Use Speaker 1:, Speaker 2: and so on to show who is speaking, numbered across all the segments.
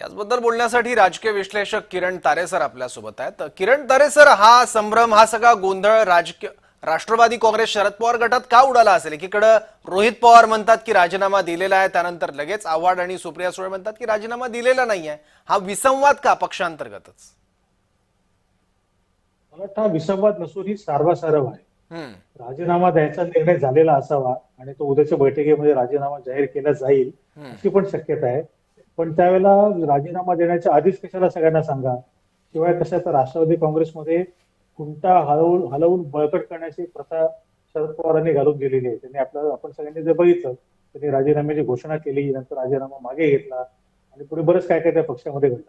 Speaker 1: याचबद्दल बोलण्यासाठी राजकीय विश्लेषक किरण तारे सर आपल्यासोबत आहेत. तर किरण तारे सर, हा संभ्रम, हा सगळा गोंधळ राष्ट्रवादी काँग्रेस शरद पवार गटात का उडाला असेल? एकीकडे रोहित पवार म्हणतात की राजीनामा दिलेला आहे, त्यानंतर लगेच आव्हाड आणि सुप्रिया सुळे म्हणतात की राजीनामा दिलेला नाहीये. हा विसंवाद का पक्षांतर्गतच?
Speaker 2: मला वाटतं हा विसंवाद नसून ही सारवासारव आहे.
Speaker 1: हम्म.
Speaker 2: राजीनामा द्यायचा निर्णय झालेला असावा आणि तो उद्याच्या बैठकीमध्ये राजीनामा जाहीर केला जाईल
Speaker 1: हम्म.
Speaker 2: अशी पण शक्यता आहे. पण त्यावेळेला राजीनामा देण्याच्या आधीच कशाला सगळ्यांना सांगा? शिवाय कसं आहे तर राष्ट्रवादी काँग्रेसमध्ये खुंटा हलवून बळकट करण्याची प्रथा शरद पवारांनी घालून गेलेली आहे. त्यांनी आपण सगळ्यांनी जर बघितलं, त्यांनी राजीनाम्याची घोषणा केली, नंतर राजीनामा मागे घेतला आणि पुढे बरंच काय काय त्या पक्षामध्ये घडलं.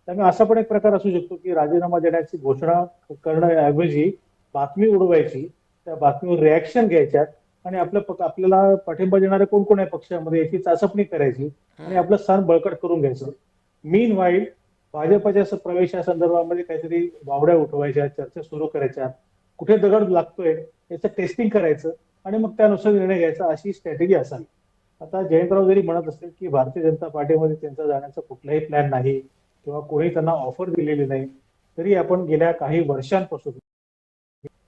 Speaker 2: त्यामुळे असा पण एक प्रकार असू शकतो की राजीनामा देण्याची घोषणा करण्याऐवजी बातमी उडवायची, त्या बातमीवर रिॲक्शन घ्यायच्या आणि आपल्याला पाठिंबा देणारे कोण कोण आहे पक्षामध्ये याची चाचपणी करायची आणि आपलं स्थान बळकट करून घ्यायचं. मीन व्हाईल भाजपच्या प्रवेशासंदर्भामध्ये काहीतरी वावड्या उठवायच्या, चर्चा सुरू करायच्या, कुठे दगड लागतोय याचं टेस्टिंग करायचं आणि मग त्यानुसार निर्णय घ्यायचा, अशी स्ट्रॅटेजी असावी. आता जयंतराव जरी म्हणत असतील की भारतीय जनता पार्टीमध्ये त्यांचा जाण्याचा कुठलाही प्लॅन नाही किंवा कोणी त्यांना ऑफर दिलेली नाही, तरी आपण गेल्या काही वर्षांपासून,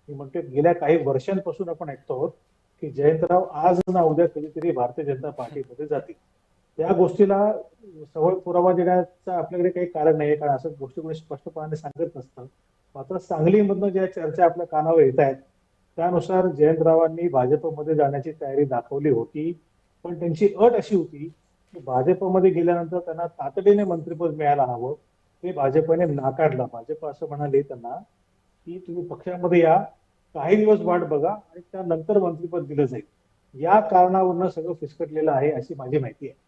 Speaker 2: मी म्हणतो गेल्या काही वर्षांपासून आपण ऐकतो आहोत की जयंतराव आज ना उद्या कधीतरी भारतीय जनता पार्टीमध्ये जातील. त्या गोष्टीला सवय पुरावा देण्याचं आपल्याकडे काही कारण नाही, कारण असं गोष्टी कोणी स्पष्टपणे सांगत नसतं. मात्र सांगलीमधनं ज्या चर्चा आपल्या कानावर येत आहेत त्यानुसार जयंतरावांनी भाजपमध्ये जाण्याची तयारी दाखवली होती, पण त्यांची अट अशी होती की भाजपमध्ये गेल्यानंतर त्यांना तातडीने मंत्रिपद मिळायला हवं. ते भाजपने नाकारलं. भाजप असं म्हणाले त्यांना की तुम्ही पक्षामध्ये या, काही दिवस वाट बघा आणि त्यानंतर मंत्रिपद दिलं जाईल. या कारणावरनं सगळं फिसकटलेलं आहे अशी माझी माहिती आहे.